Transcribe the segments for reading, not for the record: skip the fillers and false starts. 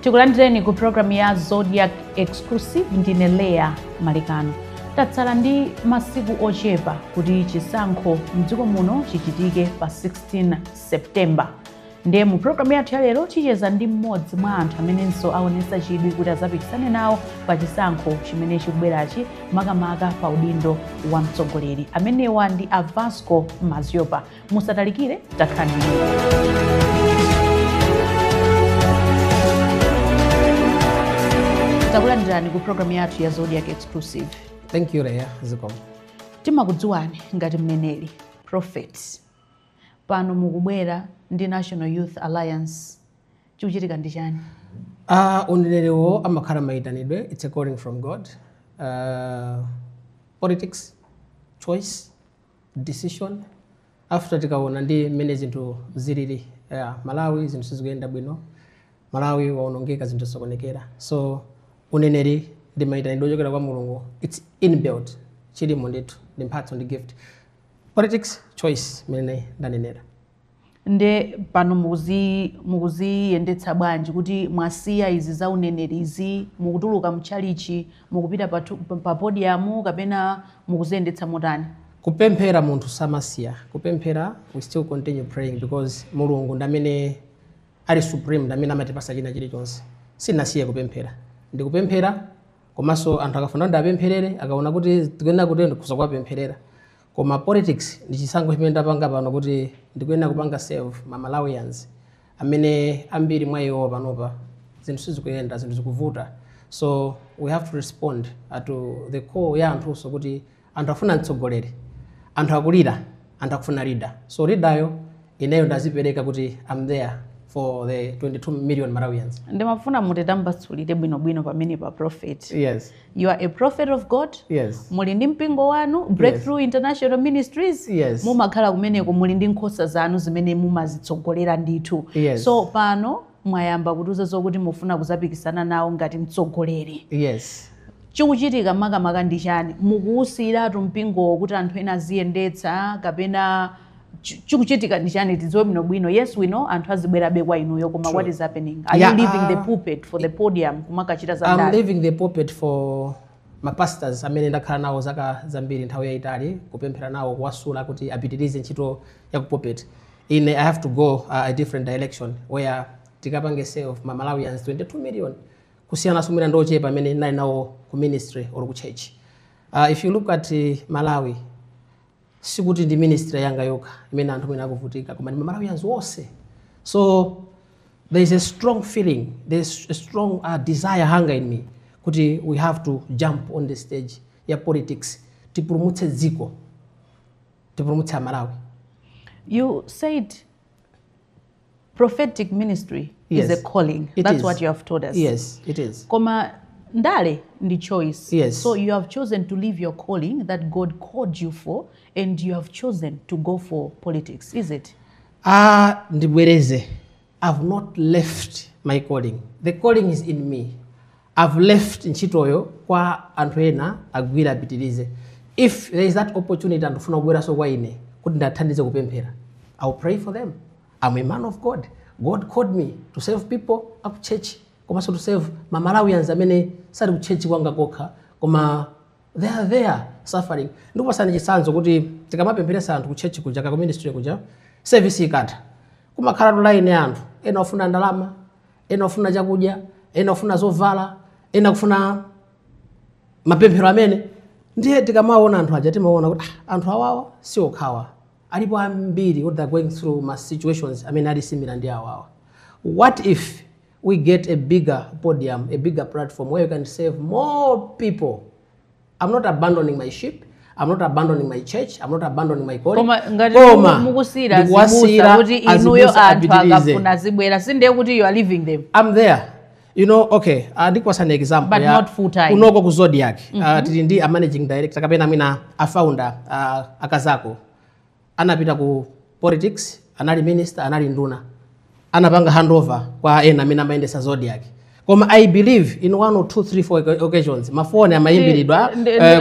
Tikulandireni ku program ya Zodiac Exclusive ndine Lea Malikano. Tatsala ndi masiku ochepa kuti chisankho mdziko muno chichitike pa 16 September. Ndiye mu program yathu ya lero ticheza ndi mmodzi mwa anthu amenenso aonesa chidwi kuti azapikisane nawo pa chisankho chimene chikubwerachi makamaka pa udindo wa mtsogoleri. Amenewa ndi Vasco Maziopa. Musatalikire, takhani. Takulandirani ku program yathu ya Zodiac Exclusive. Thank you, Rhea. Ziko. Timakudziwani ngati mneneri, prophet. Pano mukubwera ndi National Youth Alliance. Chikuchitika ndi chani? Uneneriwo amakhala maitanidwe. It's a calling from God. Politics, choice, decision. After tikaona ndi mmene zinthu zilili. Malawi zinthu sizikuyenda bwino. Malawi waonongeka zinthu zokonekera. So uneneri ndi maitanidwe ochokera kwa Mulungu. It's inbuilt. Chilimo ndithu, ndi mphatso ndi gift. Politics, choice, mmene ndanenera. Nde pano mukuziyendetsa bwanji kuti mwasiya izi za uneneri izi, mukutuluka mchalichi, mukupita pa podium kapena mukuziyendetsa motani? Kupemphera munthu samasiya. Kupemphera, we still continue praying because Mulungu ndamene ali supreme, ndamene amatipasa china chilichonse. Sinasiye kupemphera. Ndi kupemphera, komanso anthu akafuna ndi apempherere, akaona kuti tikuyenera kuti ndikuzapempherera. Koma politics ndi chisankho chimene ndapanga pano kuti ndikuyenera kupanga serve ma Malawians amene ambiri mwa iwo panopa zinthu sizikuyenda, zinthu zikuvuta. So we have to respond to the call ya anthu kuti anthu afuna mtsogoleri, anthu akulira, anthu akufuna leader. So leader ineyo ndazipereka kuti I'm there for the 22 million Malawians. Ndimafuna mutetambasule bwino pamene pa prophet. Yes. You are a prophet of God. Yes. Muli ndi mpingo wanu, Breakthrough International Ministries. Yes. Mumakhala kumeneko muli ndi nkhosa zanu zimene mumazitsogolera ndithu. Yes. So pano mwayamba kutuza zokuti mufuna kuzapikisana nawo ngati mtsogoleri. Yes. Chikuchitika makamaka ndi chani? Mukuwusiratu mpingo kuti anthu ena aziyendetsa kapena chikuchitika ndi chani tidziwe bwino? Yes, we know anthu azibwerabe kwa inuyo, koma what is happening? Are you leaving the pulpit for the podium kumakachita za ndani? I'm leaving the pulpit for my pastors amene ndakhala nawo zaka zambiri nthawi yayitali kupemphera nawo kuwasula kuti apitirize ntchito ya ku pulpit. I have to go a different direction where tikapange serve ma Malawians 22 million kusiyana sumira ndochepa amene nali nawo ku ministry or ku church. If you look at Malawi, sikuti ndi ministry yanga yokha imene anthu mwina akuvutika, koma ndi Malawians wonse. So there is a strong feeling, there's a strong desire, hunger in me kuti we have to jump on the stage ya politics tipulumutse dziko, tipulumutse Malawi. You said prophetic ministry is a calling. That's what you have told us. Yes, it is. Koma ndale ndi choice. Yes. So you have chosen to leave your calling that God called you for, and you have chosen to go for politics, is it? Ndibwereze. I've not left my calling. The calling is in me. I've left ntchitoyo kwa anthu ena agwira apitirize. If there is that opportunity andifuna kubweraso kwa ine kuti ndathandize kupemphera, I'll pray for them. I'm a man of God. God called me to serve people at church. Koma so to serve ma Malawians amene sali ku church kwanga kokha, koma they are there suffering. Ndikupasani chisanzo kuti tikamapempheresa anthu ku church kuja ka ministry kuja, service ikatha kumakhala line ya anthu ena ofuna ndalama, ena ofuna chakudya, ena ofuna zovala, ena kufuna mapemphero amene ndiye tikamaona anthu aja timaona kuti anthu awawa si okhawa, alipo ambiri what they're going through ma situations amene ali similar ndi awawa. What if we get a bigger podium, a bigger platform where you can save more people? I'm not abandoning my sheep. I'm not abandoning my church. I'm not abandoning my calling. Koma mukusira zibusa kuti inuyo anthu akafuna zibwera sinde kuti you are leaving them. I'm there. You know, okay, ndikwasa an example. But not full time. Unoko ku Zodiac. Tili ndi a managing director kapena mina a founder akazako. Anapita ku politics, anali minister, anali nduna. Anapanga handover kwa ena amene amayendesa Zodiac. Koma I believe in 1 or 2, 3, 4 occasions mafoni amayimbiridwa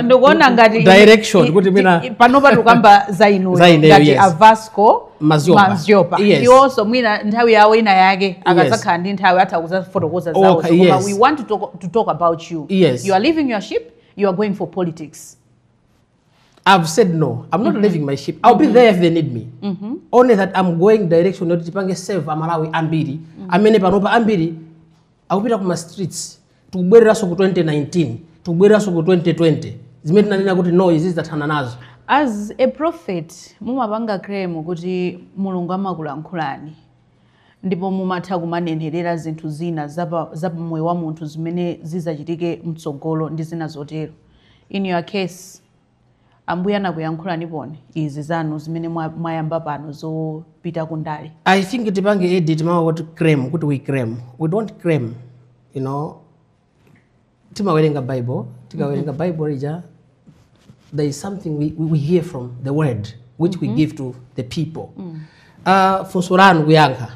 ndikuona ngati direction kuti mina panopa tukamba zainu ngati Avasco Maziopa ndiwonso mwina nthawi yawo ina yake akazakhala ndi nthawi atha kufotokoza zawo koma we want to talk about you. You are leaving your ship, you are going for politics. I've said no. I'm not leaving my ship. I'll be there if they need me. Only that I'm going direction not tipange save amalawi ambiri amene panopa ambiri akupita kuma streets tukubwereraso ku 2019 tukubwereraso ku 2020 zimene tinanena kuti no izi zitathana nazo. As a prophet mumapanga claim kuti Mulungu amakulankhulani ndipo mumatha kumanenherera zinthu zina za moyo wa munthu zimene zizachitike mtsogolo ndi zina zotero. In your case ambuya anakuyankhulani pone izi zanu zimene mwayamba pano zopita kundale. I think tipange edit mawa kuti claim kuti we claim. We don't claim, you know. Timawerenga Bible, tikawerenga Bible rija, there is something we hear from the word which we give to the people. Funsuranu kuyankha.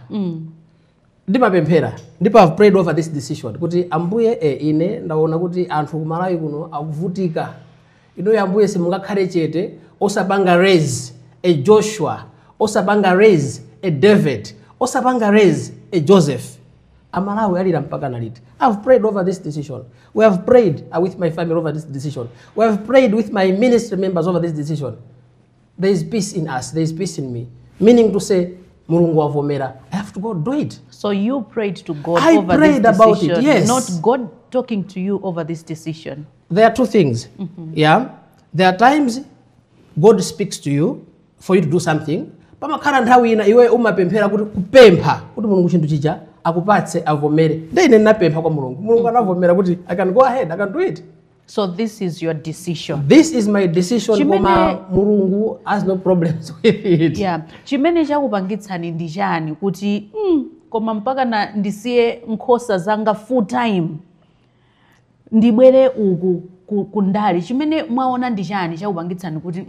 Ndimapemphera, ndipo I've prayed over this decision kuti ambuye ine ndaona kuti anthu kumalawi kuno akuvutika. Ino ambuye simungakhale chete osapanga raise a Joshua, osapanga raise a David, osapanga raise a Joseph. Amalawi alira mpaka naliti. I've prayed over this decision. We have prayed with my family over this decision. We have prayed with my ministry members over this decision. There is peace in us. There is peace in me. Meaning to say, Mulungu wavomera, I have to go do it. So you prayed to God over this decision. I prayed about it, yes. Not God talking to you over this decision. There are two things. Yeah. There are times God speaks to you for you to do something. Pamakhala nthawi ina iwe umapemphera kuti kupempha kuti Mulungu chinthu chija akupatse avomere. Ndine napempha kwa Mulungu. Mulungu anavomera kuti I can go ahead, I can do it. So this is your decision. This is my decision. Koma Mulungu has no problems with it. Yeah. Chimene chakupangitsani ndi chani kuti koma mpaka na ndisiye nkhosa zanga full time. Ndibwere uku kundale chimene mwaona ndi chani chakupangitsani kuti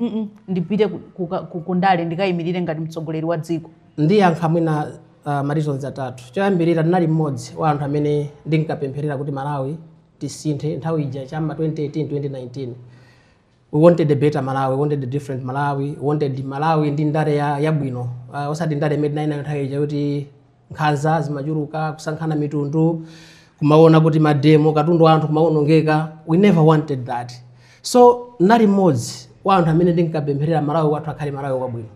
ndipite kundale ndikayimirire ngati mtsogoleri wa dziko. Ndiyankha mwina mareasons atatu. Choyambirira ndinali mmodzi wa anthu amene ndinkapempherera kuti Malawi tisinthe nthawi ija chama 2018 2019. We wanted a better Malawi, we wanted a different Malawi, we wanted Malawi ndi ndale yabwino. Osati ndale imene ina nthawi ija kuti nkhanza zimachuluka kusankhana mitundu kumaona kuti mademo katundu anthu kumaonongeka. We never wanted that. So nali mmodzi wa anthu amene ndinkapempherera Malawi wathu akhale Malawi wabwino.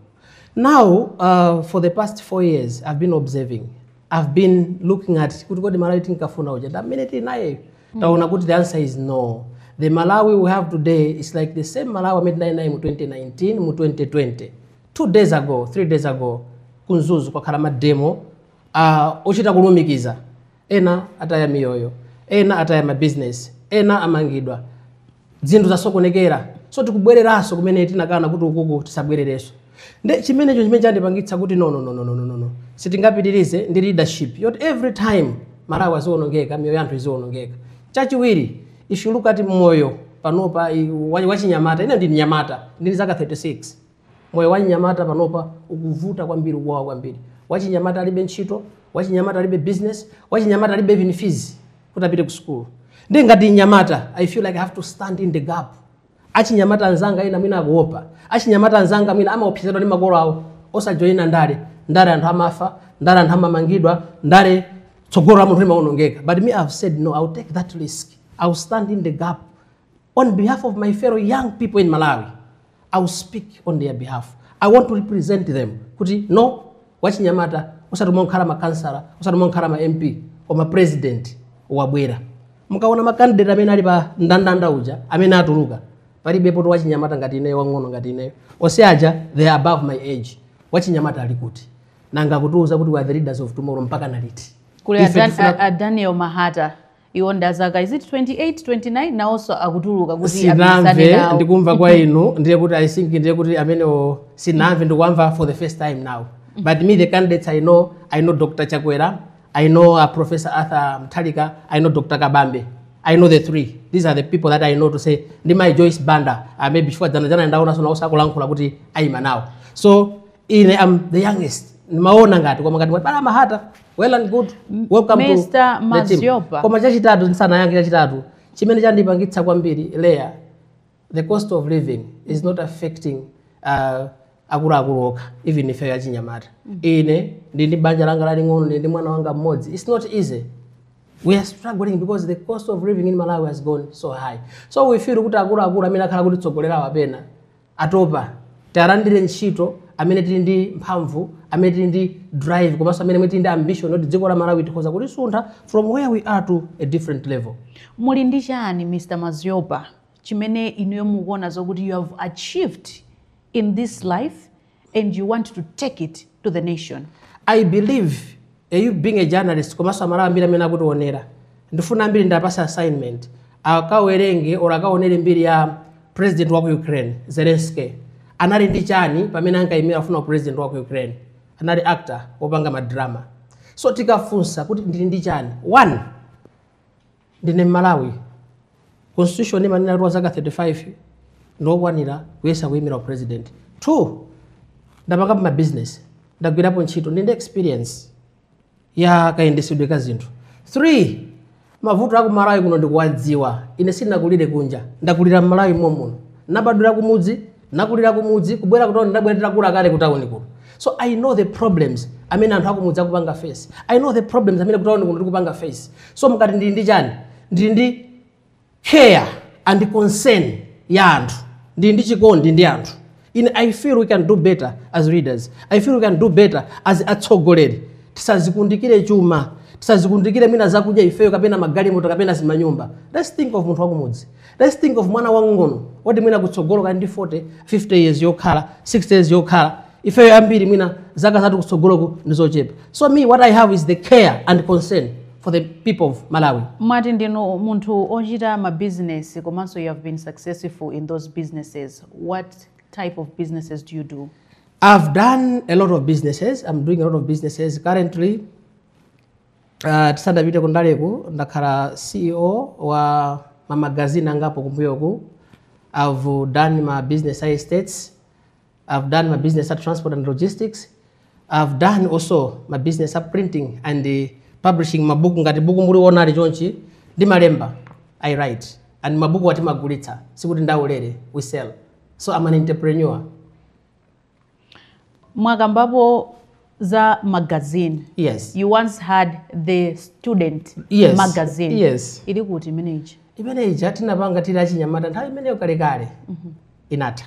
Now for the past 4 years I've been observing, I've been looking at kuti kodi Malawi tinkafuna uja da minute naye taona kuti the answer is no. The Malawi we have today is like the same Malawi made mu 2019 mu 2020. 2 days ago, 3 days ago kunzuzu kwa khala mademo ochita kulumikiza. Ena ataya miyoyo, ena ataya mabusiness, ena amangidwa. Zinthu zasokonekera. So tikubwereraso kumene tinakana kuti ukuku tisabwerereso. Nde chimenecho chimene chandipangitsa kuti no. Sitingapitirize ndi leadership. Yot every time Malawi azionongeka, miyoyo anthu izionongeka. Chachiwiri, if you look at moyo panopa wachinyamata, ine ndi nyamata, ndili zaka 36. Moyo wachinyamata panopa ukuvuta kwambiri kuwawa kwambiri. Wachinyamata alibe ntchito, wachinyamata alibe business, wachinyamata alibe even fees kuti apite ku school. Ndi ngati nyamata, I feel like I have to stand in the gap. Achinyamata anzanga ina mwina akuopa. Achinyamata anzanga mwina amaopsezedwa ndi makolo awo osajoyina ndale anthu amafa, ndale anthu amamangidwa, ndale tsogolo la munthu limaonongeka. But me I've said no, I'll take that risk. I'll stand in the gap on behalf of my fellow young people in Malawi. I'll speak on their behalf. I want to represent them. Kuti no, wachinyamata osatumonkhala makansala, osatumonkhala ma MP or ma president wabwera. Mukaona makandidate amene ali pa ndandanda uja amene atuluka. Palibepo to wachinyamata ngati ineyo wang'ono ngati ineyo. Oseaja they are above my age. Wachinyamata ali kuti. Nanga kutuuza kuti we are the leaders of tomorrow mpaka naliti. Kule Daniel Mahata iwonda zaka is it 28 29 na also akutuluka kuti sinamve ndikumva kwa inu ndiye kuti I think ndiye kuti amene sinamve ndikwamva for the first time now. But me the candidates I know Dr. Chakwera, I know Professor Arthur Mtalika, I know Dr. Kabambe. I know the three. These are the people that I know to say Ndima Joyce Banda maybe before jana ndaona sona usakulankhula kuti aima now. So I'm the youngest nimaona ngati koma ngati mwapala mahata well and good, welcome Mr. to the team. Maziopa. Koma chachitatu nsana yange chachitatu chimene chandipangitsa kwambiri Leah, the cost of living is not affecting akuluakulu okha, even if ya chinyamata. Ine ndi banja langa laling'ono ndi mwana wanga mmodzi, it's not easy. We are struggling because the cost of living in Malawi has gone so high. So we feel kuti akuluakulu amene akhala kuti tsogolera apena atopa talandire ntchito amene tili ndi mphamvu, amene tili ndi drive, komanso amene tili ndi ambition kuti dziko la Malawi tikhoza kulisuntha from where we are to a different level. Muli ndi chani Mr. Maziopa chimene inuyo mukuona zokuti you have achieved in this life and you want to take it to the nation? I believe you being a journalist komanso Amalawi ambiri amene akutionera ndifuna ambiri ndapasa assignment akawerenge or akaonere mbiri ya president wa Ukraine Zelensky. Anali ndi chani pamene ankayimira afuna president wa Ukraine, anali actor wopanga madrama. So tikafunsa kuti ndili ndi chani, 1 ndine Malawi, constitution imanena kuti zaka 35 ndokwanira kuyesa kuyimira president. 2 ndapanga ma business, ndagwirapo ntchito, ndi experience ya kayendesedwe ka zinthu. 3 mavuto aku Malawi kuno ndikuwadziwa, ine sindinakulire kunja, ndakulira Malawi momwe, nabadwira kumudzi, nakulira kumudzi, kubwera kutawuni ndabwerera kula kale kutawuni kuno. So I know the problems amene anthu akumudzi akupanga face, I know the problems amene kutawuni kuno tikupanga face. So mukati ndili ndi chani, ndili ndi care and concern ya anthu, ndili ndi chikondi ndi anthu. I feel we can do better as leaders, I feel we can do better as atsogoleri. Tisazikundikire chuma, tisazikundikire mina zakudya ifeyo kapena magalimoto kapena zimanyumba. Let's think of munthu wakumudzi, let's think of mwana wang'ono woti mwina kutsogolo kandi ndi 40 50 years yokhala, 60 years yokhala, ifeyo ambiri mwina zaka zathu kutsogoloko ndizochepa. So me, what I have is the care and concern for the people of Malawi. Mwati ndino munthu ochita ma business komanso you have been successful in those businesses. What type of businesses do you do? I've done a lot of businesses. I'm doing a lot of businesses currently. Tisandapite kundaleku ndakhala CEO wa magazine angapo kumbuyoku. I've done my business at estates. I've done my business at transport and logistics. I've done also my business at printing and publishing mabuku ngati buku muliona ali chonchi ndi malemba I write, and mabuku ati magulitsa sikuti ndaulere, we sell. So I'm an entrepreneur. Mwakambapo za magazine. Yes. You once had the student yes. magazine. Yes. Ili kuti imeneji? Imeneji atinapanga tili achinyamata nthawi imeneyo kalekale. Inata.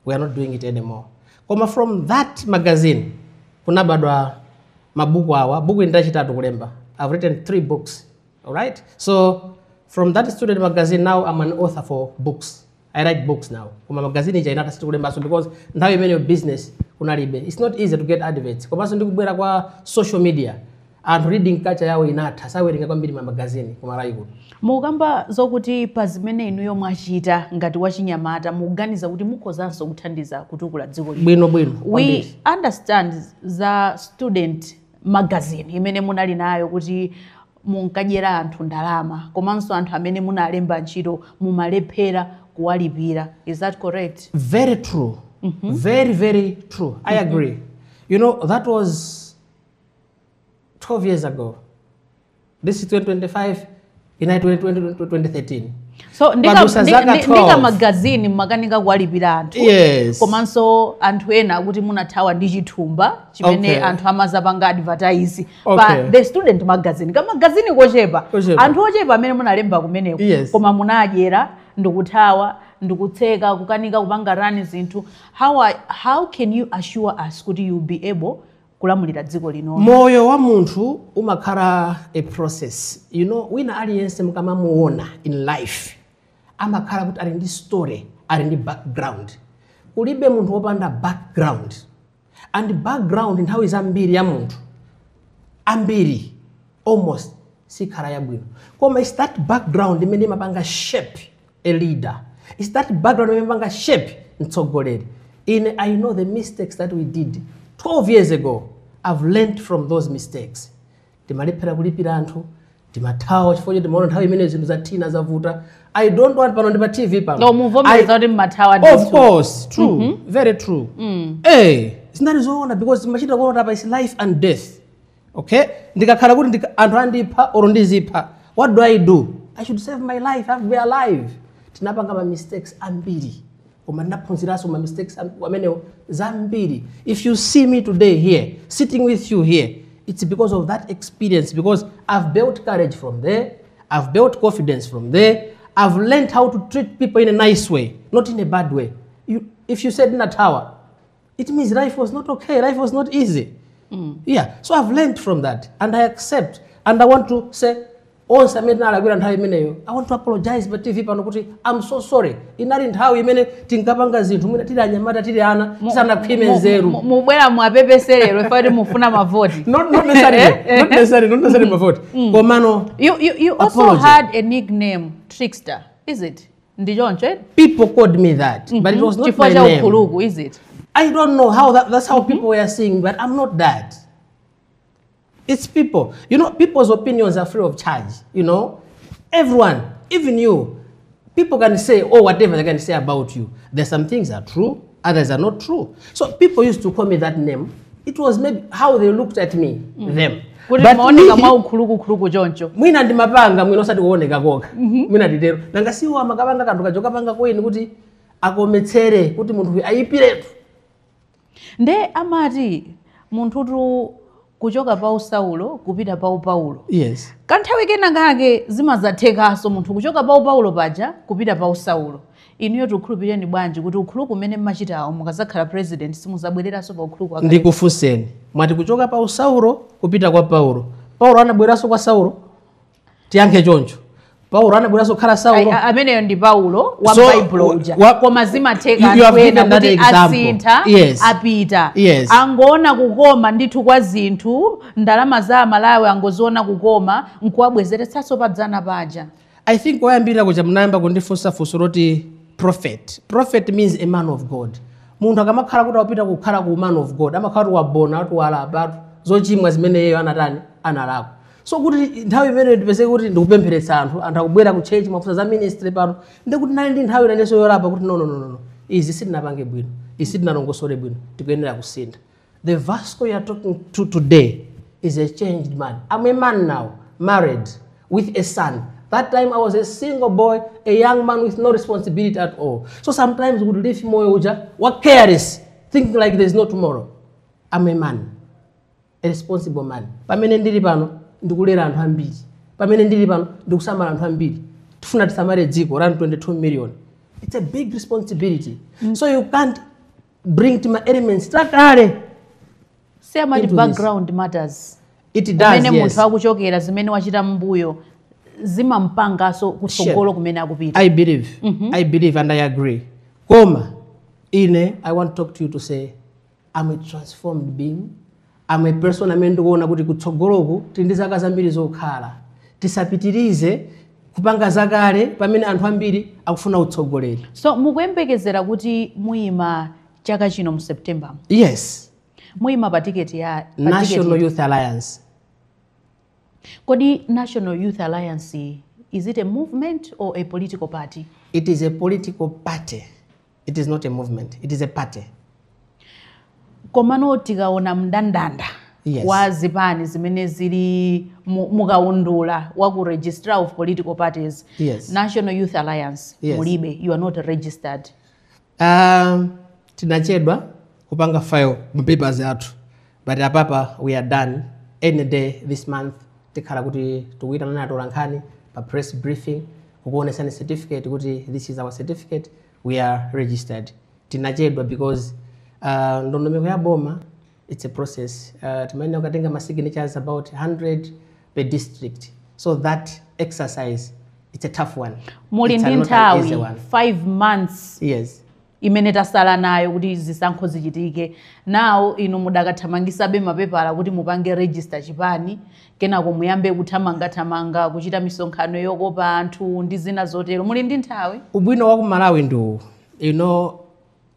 We are not doing it anymore. Koma from that magazine kunabadwa mabuku awa, buku ndachitatu kulemba. I've written 3 books. All right? So from that student magazine now I'm an author for books. I write books now. Kuma magazine ija inata sikulemba so because nthawi imeneyo business kunalibe. It's not easy to get adverts. Komanso ndikubwera kwa social media and reading culture yawo inatha sawerenga kwambiri ma magazine kumalawi kuno. Mukamba zokuti pa zimene inuyo mwachita ngati wachinyamata mukuganiza kuti mukhozanso kuthandiza kutukula dziko lino. Bwino. We understand the student magazine imene munali nayo kuti munkadyera anthu ndalama komanso anthu amene munalemba ntchito mumalephera kuwalipira. Is that correct? Very true. Very, very true. I agree. You know, that was 12 years ago. This is 2025, in 2013. So ndika magazine makanika kuwalipira anthu. Yes. Komanso anthu ena kuti munathawa ndi chithumba chimene anthu amazapanga advertise. But the student magazine, kama magazine kochepa. Anthu ochepa amene munalemba kumeneko. Yes. Koma munadyera ndikuthawa ndikutseka kukanika kupanga run zinthu. How can you assure us kuti you be able kulamulira dziko lino? Moyo wa munthu umakhala a process. You know, wina aliyense mukama muona in life amakhala kuti ali ndi story, ali ndi background. Kulibe munthu wopanda background. And background nthawi zambiri ya munthu ambiri almost sikhala yabwino. Koma is that background imene imapanga shape a leader. Is that background imene imapanga shape mtsogoleri. I know the mistakes that we did 12 years ago. I've learned from those mistakes. Timalephera kulipira anthu, timathawa chifukwa choti timaona nthawi imene zinthu zathina zavuta. I don't want pano ndi pa TV pano. No, muvomereza kuti mathawa ndizo. Of course, true, very true. zinalizoona because machita kuona apa is life and death. Okay, ndikakhala kuti anthu andipha or ndizipha, what do? I should save my life, I have to be alive. Tinapanga ma mistakes ambiri, koma ndinaphunziraso ma mistakes amenewo zambiri. If you see me today here, sitting with you here, it's because of that experience, because I've built courage from there, I've built confidence from there, I've learned how to treat people in a nice way, not in a bad way. If you said in a tower, it means life was not okay, life was not easy. Yeah, so I've learned from that, and I accept, and I want to say, I want to apologize but TV panokuti I'm so sorry. Inali nthawi imene tinkapanga zinthu mwina tili anyamata tili ana sana kukhime nzeru. Mubwera mwapepeserero ifati mufuna mavoti. Not necessarily mavoti. Komano you also had a nickname, Trickster, is it? Ndijonche? People called me that, but it was not my name. Ukulugu, is it? I don't know how that's how people were saying, but I'm not that. It's people. You know, people's opinions are free of charge. You know, everyone, even you, people can say, oh, whatever they can say about you. There's some things are true, others are not true. So people used to call me that name. It was maybe how they looked at me, them. But mwina ndi mapanga mwina osati kuoneka koka. Mwina nditero. Nanga siwo amakapanga kantu kajoka panga koyini kuti akometsere kuti munthu ayipiretu. Nde amati munthutu kuchoka pa Saulo kupita pa Paulo. Yes. Kanthawi kenakake zimazathekaso munthu kuchoka pa Paulo paja kupita pa Saulo. Inuyo tukhulupireni bwanji kuti ukhulu kumene mmachitawo mukazakhala president simuzabwereranso pa ukhulu kwa. Ndikufunseni. Mwati kuchoka pa Saulo kupita kwa Paulo. Paulo anabweranso kwa Saulo? Tiyankhe choncho. Paulo anabweranso khala Saulo. Ameneyo ndi Paulo wa Bible uja. Koma zimatheka kwena kuti asintha apita. Angoona kukoma ndithu kwa zinthu, ndalama za Amalawi angoziona kukoma, nkuwabwezeretsanso padzana paja. I think wayambira kuja mnayamba kundifunsa funso loti prophet. Prophet means a man of God. Munthu akamakhala kuti wapita kukhala ku man of God, amakhala kuti wabona atu walapa zochimwa zimene yeyo anatani analako. So kuti nthawi imene ndipese kuti ndikupempheretsa anthu akubwera ku church mafuta za ministry pano, ndikuti nali ndi nthawi inanso yorapa kuti no. Izi sitinapange bwino. Izi sitinalongosole bwino. Tikuyenera kusintha. The Vasco you are talking to today is a changed man. I'm a man now, married, with a son. That time I was a single boy, a young man with no responsibility at all. So sometimes we would live moyo uja, what careless, thinking like there's no tomorrow. I'm a man, a responsible man. Pamene ndili pano, ndikulera anthu ambiri. Pamene ndili pano, ndikusamala anthu ambiri. Tifuna tisamale dziko, around 22 million. It's a big responsibility. So you can't bring to my elements. Say my background matters. It does, yes. Munthu akuchokera zimene wachita mbuyo. Zimampangaso kusogolo kumene akupita. I believe and I agree. Koma, I want to talk to you to say, I'm a transformed being. I'm a person amene ndikuona kuti kutsogoloku tindi zaka zambiri zokhala. Tisapitirize kupanga zakale pamene anthu ambiri akufuna utsogoleri. So mukuyembekezera kuti muyima chaka chino mu September? Yes. Muyima pa ticket ya National Youth Alliance. Kodi National Youth Alliance, is it a movement or a political party? It is a political party. It is not a movement. It is a party. Komano tikaona mndandanda wa zipani zimene zili mukaundula wa ku registrar of political parties. Yes. National Youth Alliance, mulibe, you are not registered. Tinachedwa kupanga file papers athu. But apapa we are done any day this month. Tikhala kuti tukuita nana tolankhani pa press briefing kukuonesani certificate kuti this is our certificate, we are registered. Tinachedwa because ndondomeko ya boma, it's a process. Timaina ukatenga ma signatures about 100 per district. So that exercise, it's a tough one. Muli ndi nthawi 5 months. Yes. Imene tasala nayo kuti zisankho zichitike. Now inu mudakathamangisabe mapepala kuti mupange register chipani, kenako muyambe kuthamanga kuchita misonkhano yokopa anthu ndi zina zotero. Muli ndi nthawi? Ubwino wa ku Malawi ndo,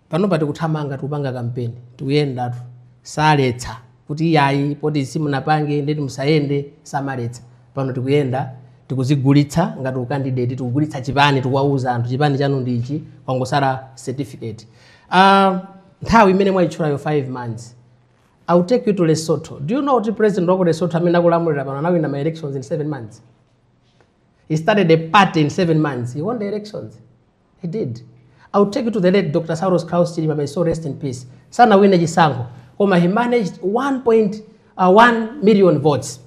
panopa tikuthamanga tupanga kampeni, tikuyenda tu saletsa kuti yayi poti simunapange ndeti musayende samaletsa. Pano tikuyenda tikuzigulitsa ngati ukandidate, tikugulitsa chipani, tikuwauza anthu chipani chanu ndichi kwangosala certificate. nthawi imene mwayichulayo 5 months. I'll take you to Lesotho. Do you know what the president of Lesotho amene akulamulira pano anawina my elections in 7 months? He started a party in 7 months. He won the elections. He did. I'll take you to the late Dr. Saulos Kraus Chilima, may so rest in peace. Sana wine chisankho. Koma he managed 1.1 million votes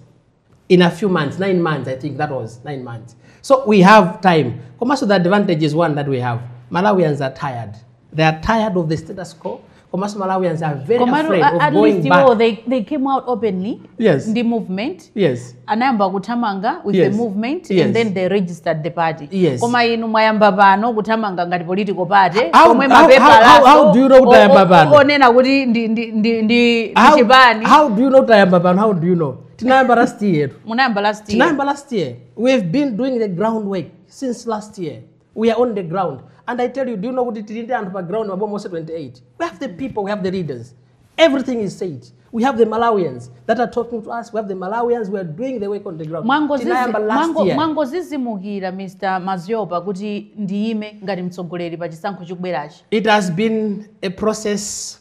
in a few months, 9 months, I think that was 9 months. So we have time. Koma, so the advantage is one that we have. Malawians are tired. They are tired of the status quo. Koma, so Malawians are very afraid of going back. They came out openly. Yes. The movement. Yes. Anayamba kutamanga with Yes. the movement, Yes. and then they registered the party. Yes. Koma inu mwayamba pano kutamanga ngati political party. How do you know utayamba pano? Onena kuti ndi chipani. How do you know utayamba pano? How do you know? Tinayamba last year. Munayamba last year. Tinayamba last year. We've been doing the groundwork since last year. We are on the ground. And I tell you, do you know what it is on the ground? Almost 28. We have the people, we have the leaders. Everything is said. We have the Malawians that are talking to us. We have the Malawians who are doing the work on the ground. Mwangozizimukira Mr. Maziopa kuti ndiime ngati mtsogoleri pa chisankho chikubwerachi. It has been a process.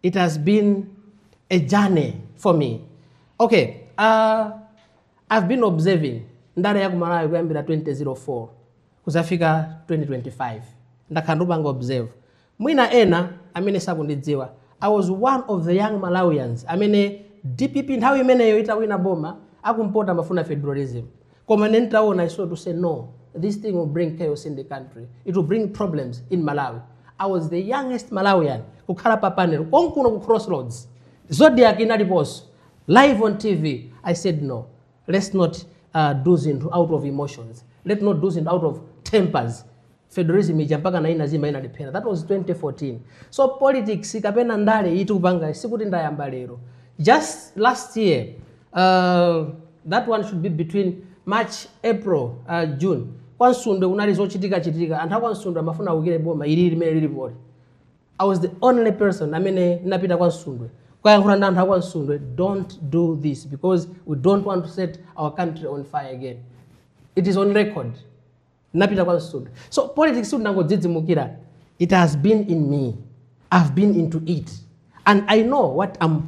It has been a journey for me. Okay, I've been observing ndale ya kumalawi kuyambira 2004 kuzafika 2025. Ndakhandupanga observe. Mwina ena amene sakundidziwa. I was one of the young Malawians. Amene DPP nthawi imeneyo itawina boma akumpota mafuna federalism. Koma nentaona I saw to say no. This thing will bring chaos in the country. It will bring problems in Malawi. I was the youngest Malawian kukhala pa panel konkuno ku Crossroads. Zodiac inaliposo. Live on TV. I said no. Let's not do this out of emotions. Let's not do this out of tempers. Federalism ijampaka na inazima inalipera. That was 2014. So politics ikapena ndale itupanga sikuti ndayamba lero. Just last year, that one should be between March, April, June. Kwansundwe unali zochitika anthu kwansundwe amafuna ukire boma ili limene lilipoli. I was the only person amene napita kwansundwe. Kwayankhula ndi anthu kwansundwe, don't do this because we don't want to set our country on fire again. It is on record. Napita kwansundwe. So politics unangodzidzimukira. It has been in me. I've been into it. And I know what I'm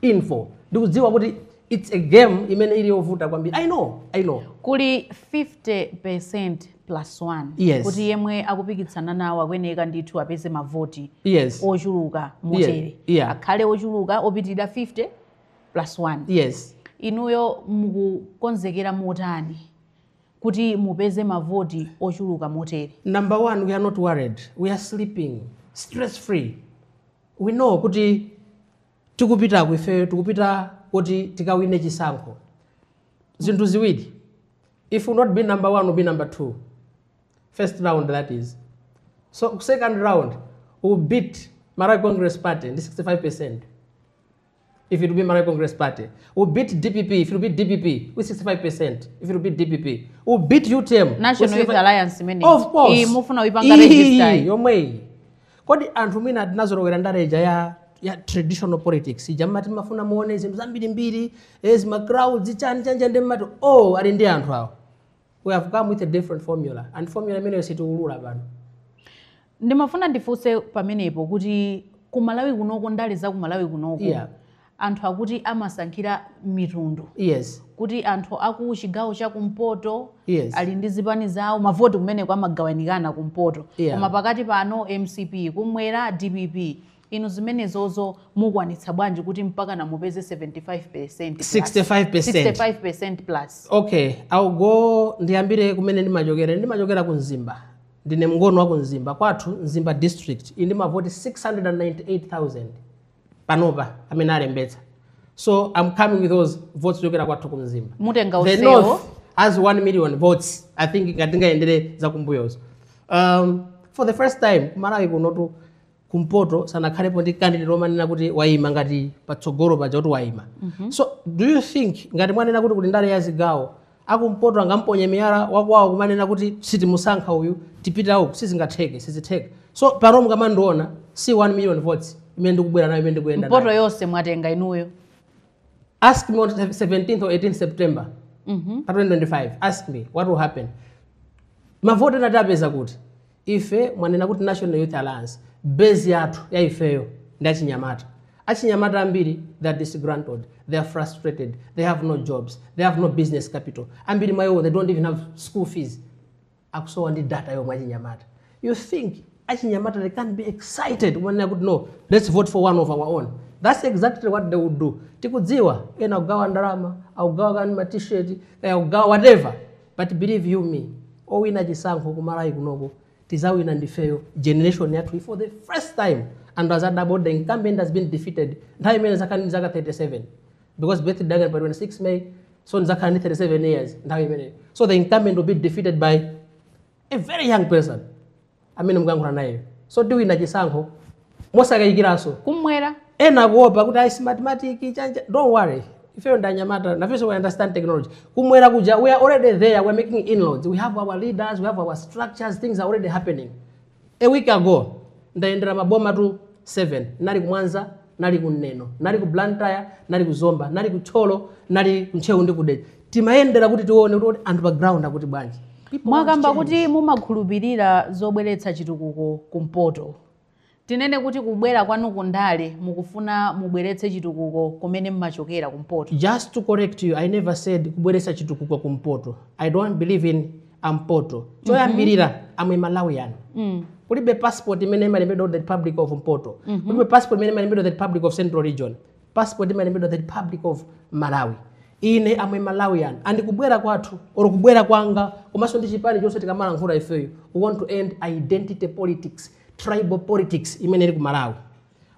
in for. Ndikudziwa kuti it's a game imene ili yovuta kwambiri. I know. Kuli 50% plus 1. Yes. Kuti yemwe akupikitsana nawo akweneka ndithu apeze mavoti. Yes. Ochuluka motere. Yeah. Akhale ochuluka opitirira 50 plus 1. Yes. Inuyo mukukonzekera motani kuti mupeze mavoti ochuluka motere. Number one, we are not worried. We are sleeping, stress free. We know kuti tikupita kuti tikawine chisankho. Zinthu ziwiri. If we not be number one, we'll be number 2. First round, that is. So second round, we'll beat Malawi Congress Party, the 65%. If it will be Malawi Congress Party. We'll beat DPP, if it will be DPP, with 65%. If it will be DPP. We'll beat UTM. National Youth Alliance, of course. Mufuna wipanga register. Yomwe. Kodi anthu mina tinazolowera ndareja ya traditional politics. Jamati mafuna muone zinthu zambirimbiri, ezima crowds, chanja ndematu. Oh, ali ndi anthu awo. We have come with a different formula. And formula imene situulula pano. Ndimafuna ndifunse pamenepo kuti kumalawi kunoko ndale za kumalawi kunoko. Yeah. Anthu akuti amasankhira mitundu. Yes. Kuti anthu aku chigawo cha kumpoto. Yes. Ali ndi zipani zawo mavoti kumeneko amagawanikana kumpoto. Yeah. Koma pakati pano MCP kumwera DPP. Inu zimenezozo mukwanitsa bwanji kuti mpaka namupeze 75%. 65% plus. Okay, I'll go ndiyambire kumene ndimachokera ku Nzimba. Ndine mngono wa ku Nzimba. Kwathu Nzimba district indi mavoti 698,000. Panopa amene alembetsa. So I'm coming with those votes chokera kwathu ku Nzimba. Mutenga The usewo North has 1 million votes. I think ngatingaendere za kumbuyozo. For the first time Malawi kunotu kumpoto sanakhalepo ndi candidate omanena kuti waima ngati patsogolo paja kuti waima. So do you think ngati mwanena kuti kuli ndale ya zigawo akumpoto angamponye miyala wakwawo kumanena kuti sitimusankha uyu tipita uku sizitheke. So pano mukamandiona si 1 million votes imene ndikubwera nayo imene ndikuyenda nayo. Mpoto yonse mwatenga inuyo. Ask me on 17th or 18th September 2025. Ask me what will happen. Mavoti natapeza kuti ife mwanena kuti National Youth Alliance base yathu ya ifeyo ndi achinyamata. Achinyamata ambiri, they are disgruntled, they are frustrated, they have no jobs, they have no business capital. Ambiri mayo, they don't even have school fees. Akusowa ndi data yo mwachinyamata. You think achinyamata, they can't be excited when they could know, let's vote for one of our own. That's exactly what they would do. Tikudziwa, ena ugawa ndalama, augawa kani ma t-shirt, augawa whatever. But believe you me, owina chisankho kumalawi kunoko, tizawina ndifeyo generation yathu for the first time. And as a double, the incumbent has been defeated. Nthawi imene zaka 37. Because birthday dagger by 26 May, so zaka 37 years. So the incumbent will be defeated by a very young person. Amene mukangula naye. So tiwina chisankho, mosakayikiraso. Kumwera. Ena kuopa kuti ayi mathematics chanja. Don't worry. If you ndanyamata, we understand technology. Kumwera kuja, we are already there. We are making inroads. We have our leaders, we have our structures. Things are already happening. A week ago, ndaendera maboma tu 7. Nali ku Mwanza, nali ku Neno, nali ku Blantyre, nali ku Zomba, nali ku Cholo, nali ku Nchewu ndi kudeja. Timayendera kuti tione kuti underground akuti bwanji. Mwakamba kuti mumakhulupirira zobweretsa chitukuko kumpoto. Tinene kuti kubwera kwanu kundale mukufuna mubweretse chitukuko kumene mmachokera kumpoto. Just to correct you, I never said kubweretsa chitukuko kumpoto. I don't believe in ampoto. Choyambirira amwe Malawian. Kulibe passport imene imalembedwa the Republic of Mpoto. Kulibe passport imene imalembedwa the Republic of Central Region. Passport imalembedwa the Republic of Malawi. Ine amwe Malawian. And kubwera kwathu or kubwera kwanga komanso ndi chipani chonse tikamala nkhula ifeyo. We want to end identity politics, tribal politics imene iri ku Malawi.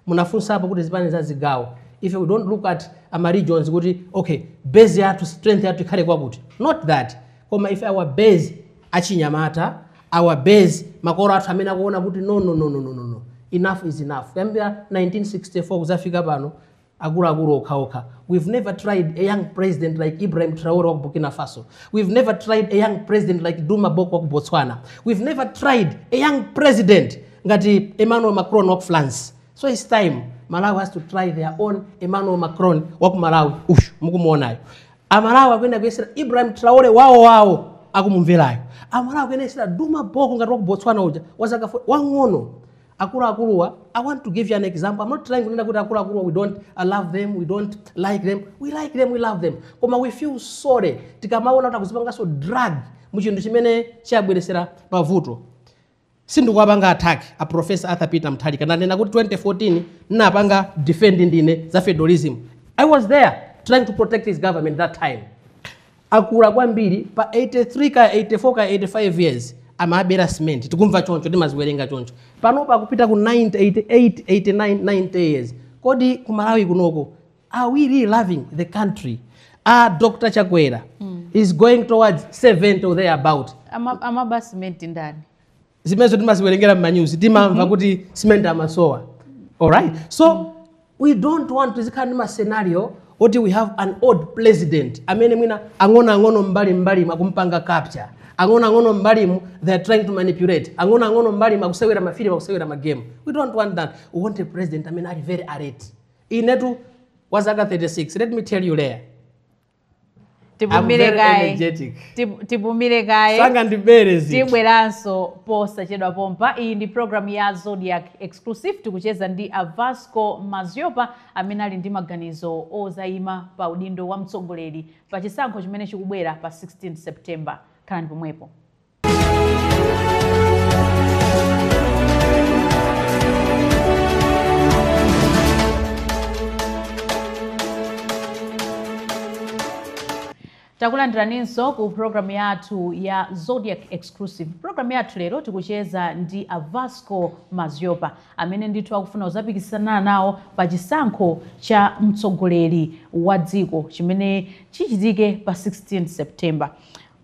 Munafunsa hapo kuti zipani za zigawo. If we don't look at ama regions kuti okay, base yathu, strength yathu ikhale kwakuti. Not that. Koma if our base achinyamata, our base makolo athu amene akuona kuti no. Enough is enough. Kuyambira 1964 kuzafika pano akulu okhaokha. We've never tried a young president like Ibrahim Traore wa Burkina Faso. We've never tried a young president like Duma Boko wa Botswana. We've never tried a young president ngati Emmanuel Macron wa France. So it's time Malawi has to try their own Emmanuel Macron wa Malawi. Mukumuonayo. Amalawi akwenda kuyesera Ibrahim Traore wao akumumverayo. Amalawi akwenda kuyesera Duma Boko ngati wa Botswana uja wazaka wang'ono. Akuluwa, I want to give you an example. I'm not trying to say akuluwa, we don't love them, we don't like them. We like them, we love them. Koma we feel sorry. Tikamaona takuzipanga so drag muchindu chimene chabweresera pavuto. Sindu kwapanga attack a Professor Arthur Peter Mutharika. Nanena kuti 2014 napanga defend ndine za federalism. I was there trying to protect his government that time. Akula kwambiri pa 83 ka 84 ka 85 years. Amabera cement tikumva choncho timaziwerenga choncho panopa kupita ku 90 88 89 90 years kodi ku Malawi kunoko are we really loving the country? Dr. Chakwera is going towards 70 or there about amaba cement ndani zimezo timaziwerengera mu news timamva kuti cement amasowa. All right, so we don't want to zikhala ma scenario oti we have an old president amene mwina ang'ono mbali makumpanga capture ang'ono mbalimu, they are trying to manipulate. Ang'ono mbalimu akusewera mafilimu, akusewera magame. We don't want that. We want a president, I mean, are very arrogant. Inetu wazaka 36. Let me tell you there. I'm very energetic. Tipumire kai. Sanga ndiberezi. Tibweranso posa chedwa pompa. Iyi ndi program ya Zodiac Exclusive. Tikucheza ndi Vasco Maziopa amene ali ndi maganizo ozayima pa udindo wa mtsogoleri pa chisankho chimene chikubwera pa 16 September. Khalani pomwepo. Takulandiraninso ku program yathu ya Zodiac Exclusive. Program yathu lero tikucheza ndi Vasco Maziopa amene ndithu akufuna uzapikisana nawo pa chisankho cha mtsogoleri wa dziko chimene chichitike pa 16 September.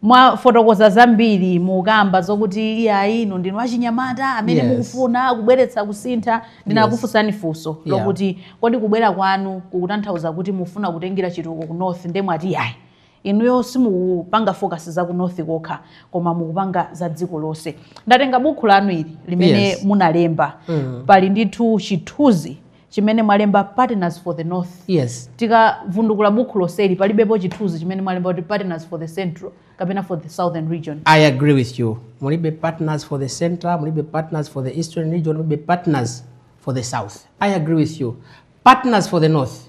Mwa fotokoza zambiri mukamba zokuti iyayi ino ndinu achinyamata amene mukufuna kubweretsa kusintha ndinakufunsani funso lokuti kodi kubwera kwanu kukutanthauza kuti mufuna kutengera chitukuko ku north ndemwati iyayi inuyo simukupanga focus za ku north kokha koma mukupanga za dziko lonse. Ndatenga buku lanu ili limene munalemba pali ndithu chithunzi chimene mwalemba Partners for the North. Yes. Tikavundukula buku loseli palibepo chithunzi chimene mwalemba kuti Partners for the Central kapena for the Southern region. I agree with you. Mulibe partners for the Central, mulibe partners for the Eastern region, mulibe partners for the South. I agree with you. Partners for the North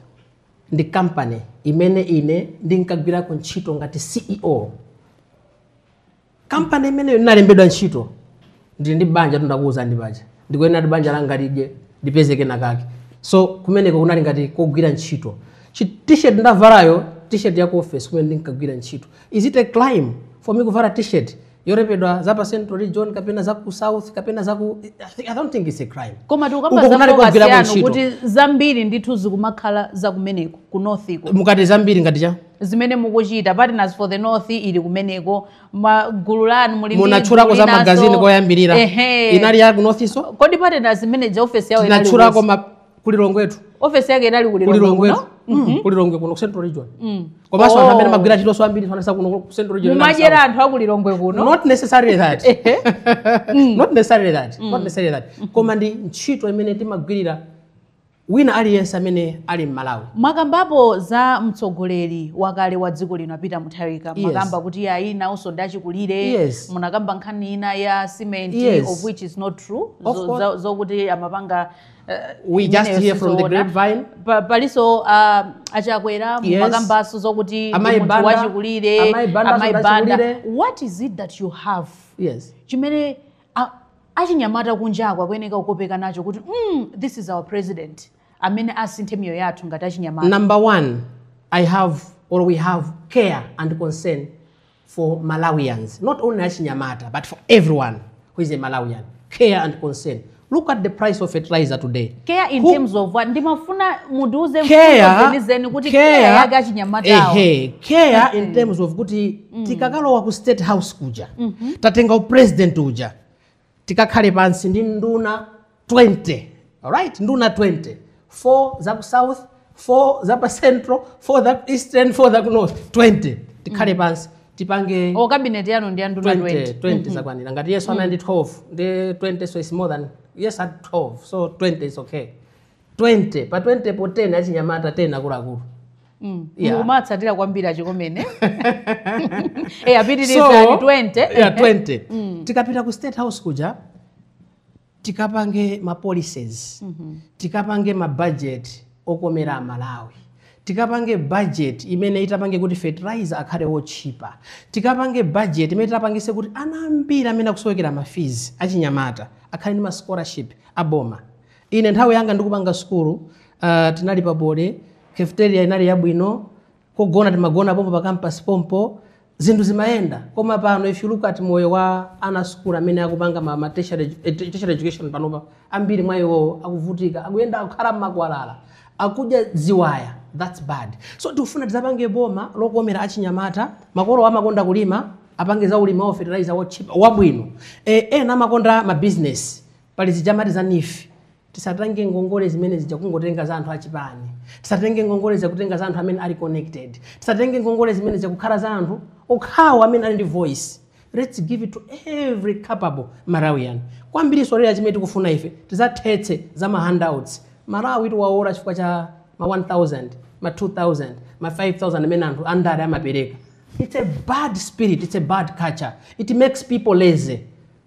ndi company imene ine ndinkagwira ku ntchito ngati CEO. Company imene inalembedwa ntchito ndi banja tundakuuza ndi banja. Ndikuyenera ndi banja langa lije lipezeke nakake. So kumeneko kunali ngati kugwira ntchito. T-shirt ndavalayo t-shirt ya office kumene ndinkagwira ntchito. Is it a crime for me kuvala t-shirt yorepedwa za pa Central region kapena za ku South kapena za ku I don't think it's a crime. Koma tukamba za focus yanu kuti zambiri ndithu zikumakhala za kumeneko ku North iko. Mukati zambiri ngati cha zimene mukuchita Partners for the North ili kumeneko magulu lanu muli munatchurako za magazini koyambirira inali ya ku North iso kodi Partners imene office yawo inali tinatchurako kulilongwetu office yake inali kulilongwetu kulilongwe kuno Central region komanso anthu amene magwira ntchito ambiri fanasa kuno Central region mumajera anthu akulilongwe kuno not necessarily that not necessarily that koma ndi ntchito imene timagwirira wina aliyense amene ali m'Malawi. Mwakambapo za mtsogoleri wakale wa dziko lino apita Mutharika mwakamba kuti ayi nawonso ndachikulire munakamba nkhani ina ya cement of which is not true zokuti amapanga we just hear from the grapevine paliso achakwera mwakambaso zokuti munthu wachikulire amaibanda. What is it that you have chimene achinyamata kunjakwa kweneka ukopeka nacho kuti this is our president amene asinthe miyoyo yathu ngati achinyamata? Number one, we have care and concern for Malawians, not only achinyamata but for everyone who is a Malawian. Care and concern. Look at the price of fertilizer today. Care in terms of what? Ndimafuna muduze mfuzo kuti care yake achinyamata awo. Care in terms of kuti tikakalowa ku State House kuja tatenga president uja tikakhale pansi ndi nduna 20, alright, nduna 20, 4 za ku South, 4 za pa Central, 4 za ku Eastern, 4 za ku North, 20 tikhale pansi tipange cabinet yanu ndi nduna 20 zakwanira ngati yeso ana ndi 12 ndi 20, so it's more than yes at 12, so 20 is okay. 20 pa 20 po 10 achinyamata 10 akuluakulu. Mumatsatira kwambiri achikomene apitiriza 20 tikapita ku State House kuja tikapange ma policies tikapange ma budget okomera Malawi tikapange budget imene itapange kuti fertilizer akhale wochipa tikapange budget imene itapangise kuti ana ambiri amene akusowekera ma fees achinyamata akhale ndi ma scholarship aboma. Ine nthawi yanga ndikupanga skulu tinali pa bode cafeteria inali yabwino kugona timagona pompo pa campus pompo zinthu zimayenda. Koma pano if you look at moyo wa ana school amene akupanga ma tertiary education panopa ambiri mwayo akuvutika akuyenda akukhala m'makwalala akudya ziwaya. That's bad. So tikufuna tizapange boma lokomera achinyamata makolo amakonda kulima apange za ulimi wa fertilizer wochipa wabwino ena amakonda ma business pali zijamati za nifi tisatange ngongole zimene zija kungotenga za anthu achipani tisatenge ngongole za kutenga za anthu amene ali connected tisatenge ngongole zimene za kukhala za anthu okhawa amene ali ndi voice. Let's give it to every capable Malawian. Kwambiri solera chimene tikufuna ife tizathetse za ma handouts. Malawi tiwaora chifukwa cha ma 1000 ma 2000 ma 5000 amene anthu andale amapereka. It's a bad spirit, it's a bad culture. It makes people lazy.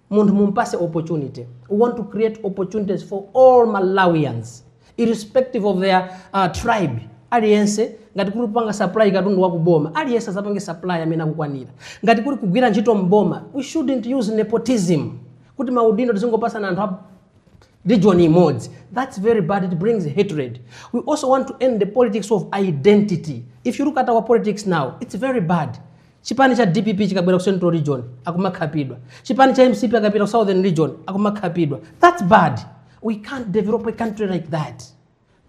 Munthu mumpase opportunity. We want to create opportunities for all Malawians, irrespective of their tribe. Aliyense ngati kuli kupanga supply katundu wa kuboma, aliyense azapange supply amene akukwanira. Ngati kuli kugwira ntchito mboma, we shouldn't use nepotism. Kuti maudindo tizingopasa na anthu region imodzi. That's very bad. It brings hatred. We also want to end the politics of identity. If you look at our politics now, it's very bad. Chipani cha DPP chikabwera ku Central region akumakhapidwa. Chipani cha MCP akapita ku Southern region akumakhapidwa. That's bad. We can't develop a country like that.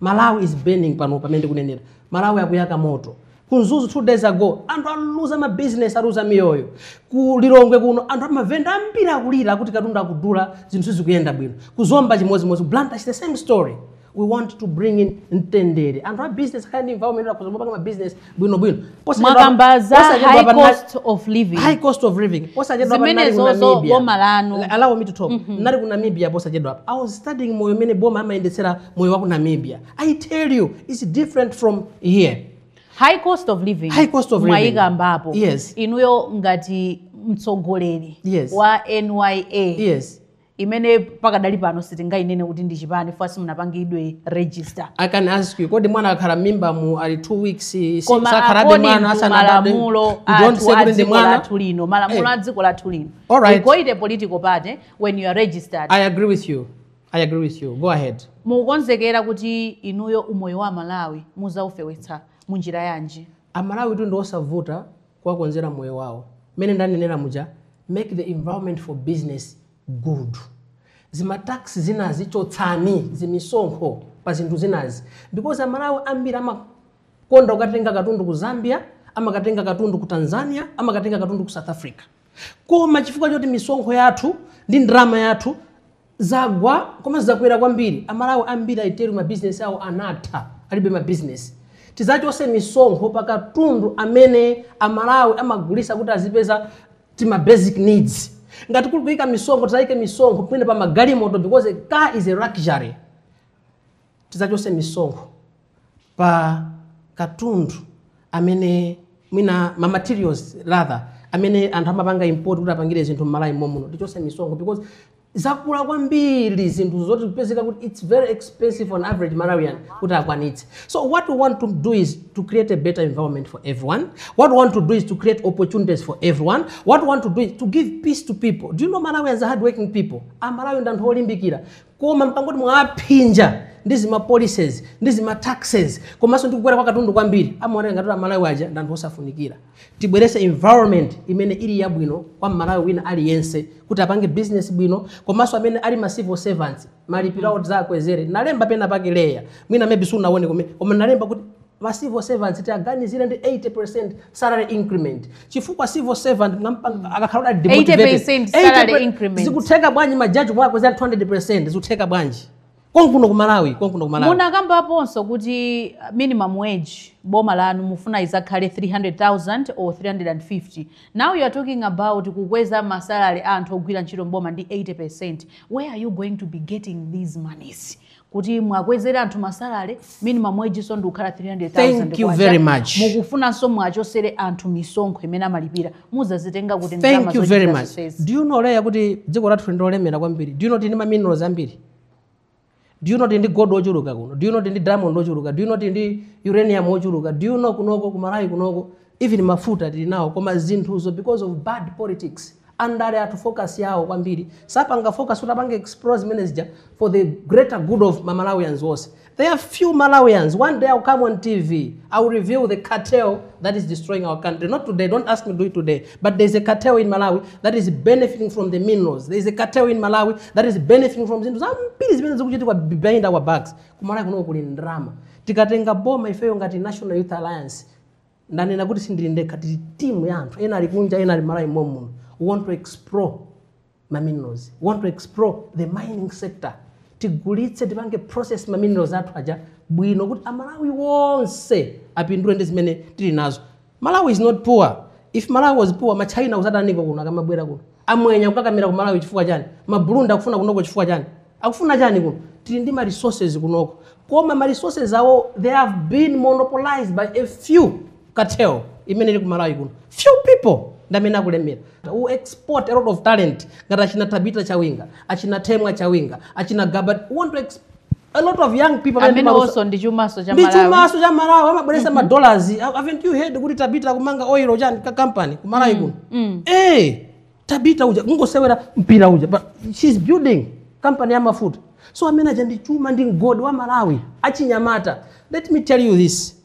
Malawi is burning pano pamene kunenera. Malawi akuyaka moto. Kunzuzu 2 days ago anthu aluza ma business aluza miyoyo. Ku Lilongwe kuno anthu amavenda ambiri akulira kuti katundu akudula zinthu zikuyenda bwino. Kuzomba chimozimozi Blantyre is the same story. we want to bring in ntendere and our business kind of environment akuzobanga ma business bwino makambaza high cost of living zimene zozo boma lanu allow me to talk nali ku Namibia posa jedwa I was studying moyo mene boma amayendetsera moyo wa ku Namibia. I tell you it's different from here. High cost of living mwaika ambapo yes. Inuyo ngati mtsogoleri yes. wa NYA yes. imene pakadali pano sitingainene kuti ndi chipani fasi munapangidwe register. I can ask you kodi mwana akhala mimba mu ali 2 weeks sakhalabe mwana asanamulo malamulo a dziko lathu lino right. You go in a political party when you are registered. I agree with you. Go ahead. Mukonzekera kuti inuyo umoyo wa Malawi muzaufewetsa munjira yanji? Amalawi tu ndosavuta kwa konzera moyo wao. Mene ndanenera muja make the environment for business good. Zima tax zinazi chotsani zimisonkho pa zinthu zinazi because Amalawi ambira amakonda ukatenga katundu ku Zambia, amakatenga katundu ku Tanzania, amakatenga katundu ku South Africa. Koma chifukwa choti misonkho yathu ndi ndrama yathu zagwa koma zakwera kwambiri Amalawi ambira iteru ma business awo anatha alibe ma business tizachose misonkho pakatundu amene Amalawi amagulisa kuti azipeza tima basic needs. Ngati kuli kuika misonkho tizayike misonkho pene pa magalimoto because a car is a luxury. Tizachose misonkho pa katundu amene mwina ma materials rather amene anthu amapanga import kuti apangire zinthu m'Malawi momuno tichose misonkho because zakula kwambiri zinthu zoti kupezeka kuti it's very expensive on average Malawian kuti akwanitse. So what we want to do is to create a better environment for everyone. What we want to do is to create opportunities for everyone. What we want to do is to give peace to people. Do you know Malawians are hardworking people? Malawians anthu olimbikira koma mpangoti mwaphinja ndizi ma policies ndizi ma taxes komanso ndikukwera kwa katundu kwambiri amaoneka ngati Malawi aja ndi anthu osafunikira. Tibwerese environment imene ili yabwino kwa Malawi wina aliyense kuti apange business bwino komanso amene ali ma civil servants malipiro zakwezere. Nalemba pena pake leya mwina maybe sunaone koma nalemba kuti ma civil servants tiaganizire ndi 80% salary increment chifukwa civil servant akakhala demotivated 80% salary increment zikutheka bwanji majaji mwakwezera 200% zikutheka bwanji konkuno ku Malawi munakamba ponso kuti minimum wage boma lanu mufuna izakhale 300,000 or 350. Now you are talking about kukweza masalary anthu ogwira ntchito mboma ndi 80%. Where are you going to be getting these monies? Kuti mwakwezera anthu masalary minimum wage so ndikukhala 300,000. Thank you very much. Mukufunanso mwachosere anthu misonkho imene amalipira muzazitenga kuti Thank you very much. Do you know leya kuti dziko lathu ndolemera kwambiri? Do you know tindi ma minerals ambiri? Do you know tindi gold ochuluka kuno? Do you know tindi diamond ochuluka? Do you know tindi uranium ochuluka? Do you know kunoko ku Malawi kunoko even mafuta tili nawo koma zinthuzo because of bad politics andale atu focus yawo kwambiri sapanga focus utapanga explore manager for the greater good of Malawians wose. There are few Malawians. One day I'll come on TV. I'll reveal the cartel that is destroying our country. Not today. Don't ask me to do it today. But there's a cartel in Malawi that is benefiting from the minerals. There's a cartel in Malawi that is benefiting from the behind our backs. Kumalawi kuno kuli ndrama. Tikatenga boma ifeyo ngati National Youth Alliance. Ndanena kuti sindilindeka tili team ya anthu ena ali kunja ena ali Malawi momuno. We want to explore my minerals. We want to explore the mining sector. Tigulitse tipange process ma minerals athu aja bwino kuti Amalawi wonse apindule ndi zimene tili nazo. Malawi is not poor. If Malawi was poor, ma China uzadaniko kuno akamabwera kuno. Amwenya kukakamira ku Malawi chifukwa chani? Ma Burundi akufuna kunoko chifukwa chani? Akufuna chani kuno? Tili ndi ma resources kunoko. Koma ma resources awo they have been monopolized by a few cartel imene ili ku Malawi kuno. Few people. Ndamena kulemera. Who export a lot of talent. Ngati achina Tabita Chawinga, achina Temwa Chawinga, achina Gabat. We want to a lot of young people. Amene also ndi chumaso cha Malawi. Ndi chumaso cha Malawi. Amabweresa ma dollars. Haven't you heard kuti Tabita kumanga oil ojani ka company ku Malawi kuno? Tabita uja ngosewera mpira uja. But she's building company ya mafuta. So amene aja ndi chuma ndi god wa Malawi. Achinyamata. Let me tell you this.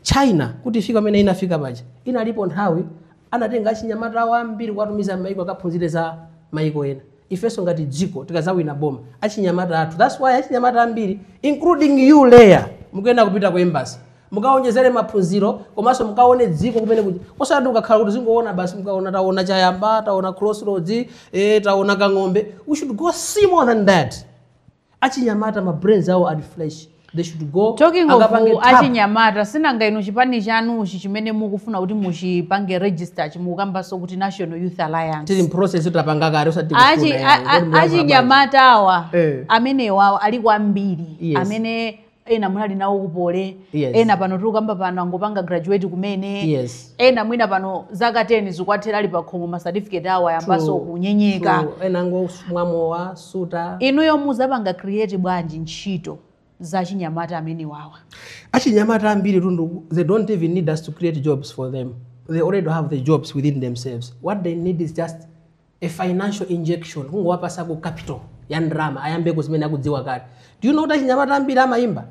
China kuti fika amene inafika baja. Inalipo nthawi anatenga achinyamata wambiri kwatumiza maiko akaphunzire za maiko ena. Ifeso ngati dziko tikazawina boma achinyamata athu. That's why achinyamata ambiri including you Leya mukuyenda kupita ku embassy mukaonjezere maphunziro komanso mukaone dziko kumene kuja osati ukakhala kuti zingoona basi mukaona taona Chayamba taona Crossroads taona Kang'ombe. We should go see more than that. achinyamata ma brains awo are fresh. They should go. Talking of achinyamata, sinanga inu chipani chanu chimene mukufuna kuti muchipange register chimukamba so kuti National Youth Alliance. Tili process utapanga kare usati achinyamata awa amene wawo ali kwambiri amene ena munali nawo kupole ena pano tukamba pano angopanga graduate kumene ena mwina pano zaka 10 zikwathera ali pakhomo ma certificate awo ayambaso kunyenyeka ena ngomwamo wa suta inuyo muzapanga create bwanji ntchito za chinyamata amene wawa achinyamata ambiri tundu they don't even need us to create jobs for them. They already have the jobs within themselves. What they need is just a financial injection. Kungowapasa ku capital ya ndrama ayambe kuzimene akudziwa kale. Do you know that achinyamata ambiri amaimba?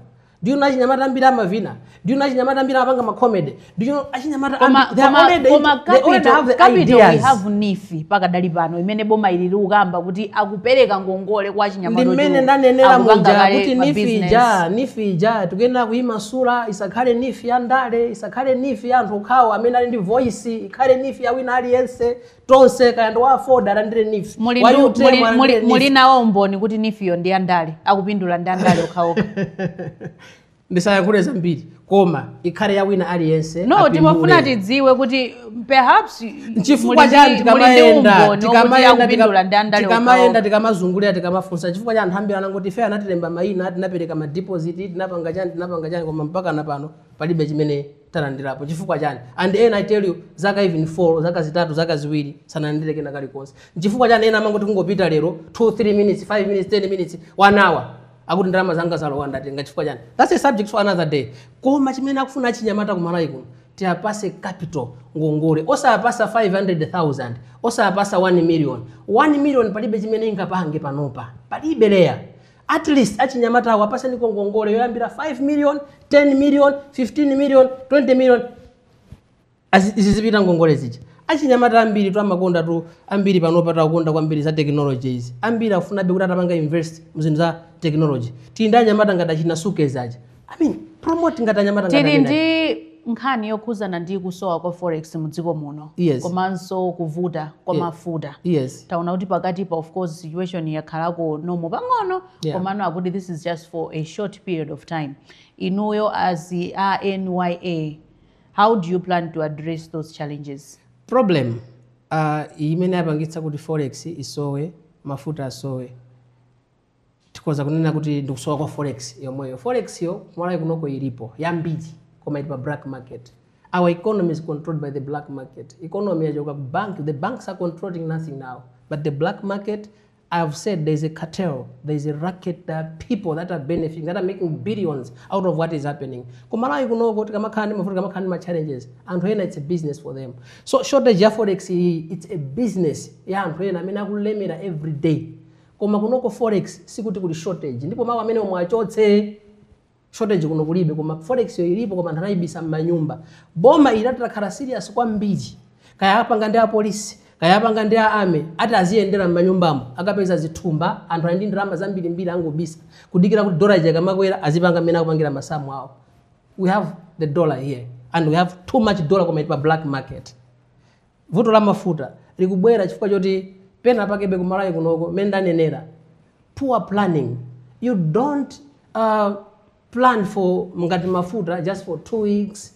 Do you know achinyamata ambiri amavina? Do you know achinyamata ambiri amapanga ma comedy? Do you know achinyamata they already have the ideas. We have NIFI pakadali pano imene boma ili ukamba kuti akupereka ngongole kwa achinyamata ndi mmene ndanenera muja kuti NIFI ija tukena kuima sura isakhale NIFI ya ndale isakhale NIFI ya anthu okhawo amene ali ndi voice ikhale NIFI ya wina aliyense tonse kaya ndo afford alandire NIFI muli nawo mboni kuti NIFI yo ndi ya ndale akupindula ndi andale okhaoka ndisayankhule zambiri koma ikhale ya wina aliyense no timafuna tidziwe kuti perhaps chifukwa chani tikamayenda tikamazungulira tikamafunsa chifukwa chani anthu ambiri anangoti ife anatilemba mayina tinapereka ma deposit tinapanga chani koma mpaka na pano palibe chimene talandirapo chifukwa chani and ena I tell you zaka even 4 zaka zitatu zaka ziwiri sanalandireke na kalikonse chifukwa chani ena amangoti kungopita lero 2 3 minutes 5 minutes 10 minutes 1 hour akuti ndrama zanga zalowa ndatenga chifukwa chani. That's a subject for another day. Koma chimene akufuna achinyamata kumalawi kuno tiapase capital ngongole osapasa 500,000 osapasa 1 million 1 million palibe chimene ingapange panopa palibe leya. At least achinyamata awo apase niko ngongole yoyambira 5 million 10 million 15 million 20 million azizipita ngongole zija. Achinyamata ambiri twamakonda tu ambiri panopa takonda kwambiri za technologies ambiri afuna be kuti atapanga invest muzinthu za technology tinda nyamata ngati achinasuke zaja I mean promote ngati nyamata ngati tili ndi nkhani yokhuzana ndi kusowa kwa forex mudziko muno komanso kuvuta kwa mafuta taona kuti pakati pa of course situation yakhalako nomo pang'ono komano akuti this is just for a short period of time inuyo as NYA how do you plan to address those challenges? Problem imene yapangitsa kuti forex isowe mafuta asowe tikoza kunena kuti ndikusowa kwa forex yomweyo forex yo kumalawi kunoko ilipo yambiri koma ili pa black market. Our economy is controlled by the black market. Economy yajoka bank, the banks are controlling nothing now, but the black market, I've said there's a cartel, there's a racket, there are people that are benefiting, that are making billions out of what is happening. Kumalawi kunoko tikamakani mafuta kamakani ma challenges and when it's a business for them. So shortage ya forex it's a business ya anthu ena amene akulemera every day. Koma kunoko forex sikuti kuli shortage ndipo mawu amene mwachotse shortage kuno kulibe koma forex yo ilipo koma anthu anayibisa m'manyumba. Boma ilatakhala serious kwambiri kaya apanga ndi a police kaya apanga ndi a army ati aziyendera m'manyumbamo akapeza zithumba anthu ali ndi ndalama zambirimbiri angobisa kudikira kuti dollar ikamakwera azipanga mmene akupangira masamu awo. We have the dollar here and we have too much dollar koma pa black market. Vuto la mafuta likubwera chifukwa choti pena pakebe kumalawi kunoko menda nenera poor planning. You don't plan for ngati mafuta just for 2 weeks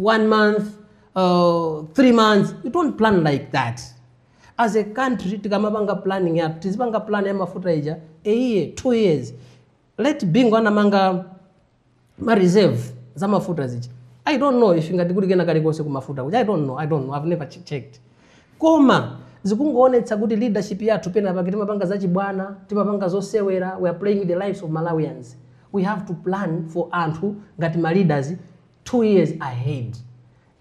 1 month 3 months. You don't plan like that. As a country tikamapanga planning ya tizipanga plan ya mafuta ija a year 2 years let bingo anamanga ma reserve za mafuta zija. I don't know if ngati kuti kena kalikose ku mafuta kuja. I don't know I've never checked. Koma zikungoonetsa kuti leadership yathu pena pakati timapanga zachibwana timapanga zosewera. We are playing with the lives of Malawians. We have to plan for anthu ngati ma leaders 2 years ahead.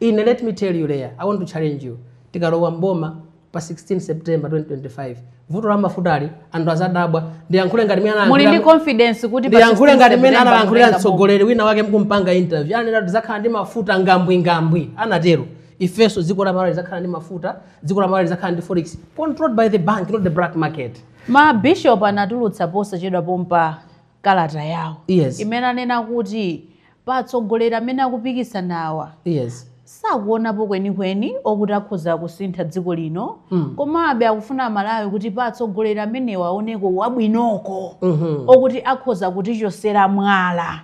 Let me tell you there, I want to challenge you. Tikalowa mboma pa 16 September 2025. Vuto la mafutali anthu azadabwa ndiyankhule ngati mena muli ndi confidence kuti ndiyankhule ngati mena analankhulira mtsogoleri wina wake mkumpanga interview anena kuti zakhala ndi mafuta ngambwi anatero. Ifeso dziko la Malawi zakhala ndi mafuta, dziko la Malawi zakhala ndi forex controlled by the bank, not the black market. Ma bishop anatulutsa posa chedwa pompa kalata yawo. Imene anena kuti patsogolera amene akupikisanawa sakuonapo kwenikweni okuti akhoza kusintha dziko lino komabe akufuna Malawi kuti patsogolera amenewa aoneko wabwinoko okuti akhoza kutichosera mwala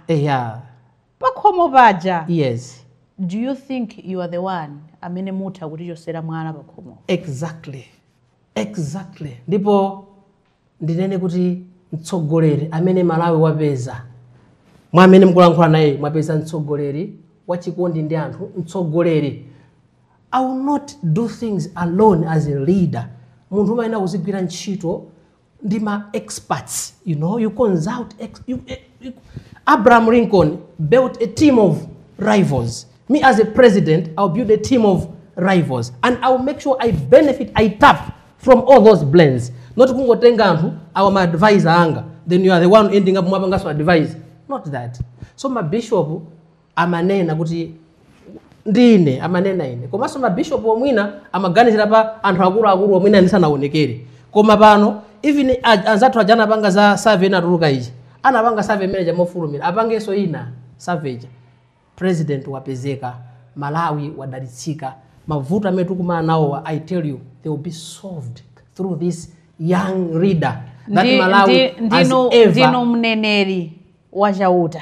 pakhomo paja. Yes. Do you think you are the one amene mutha kutichosera mwala pakhomo? Exactly. Ndipo ndinene kuti mtsogoleri amene Malawi wapeza mwa amene mkulankhula naye mwapeza mtsogoleri wachikondi ndi anthu, mtsogoleri. I will not do things alone as a leader. Munthu umayena kuzigwira ntchito ndi ma experts, you know, you consult Abraham Lincoln built a team of rivals. Me as a president, I'll build a team of rivals and I'll make sure I benefit, I tap from all those blends. Not kungotenga anthu our advisor anga, then you are the one ending up mwapanga so advise. Not that. So my bishop amanena kuti ndine amanena ine. Komanso ma bishop omwina amaganizira pa anthu akulu omwina ndisanaonekere. Koma pano even anzathu ajana panga za survey natuluka ichi. Anapanga survey manager mofulumira. Apangeso ina survey. President wapezeka, Malawi wadalitsika. Mavuto amene tukumana nawo, I tell you, they will be solved through this young leader that Malawi has ever. Ndino mneneri wachauta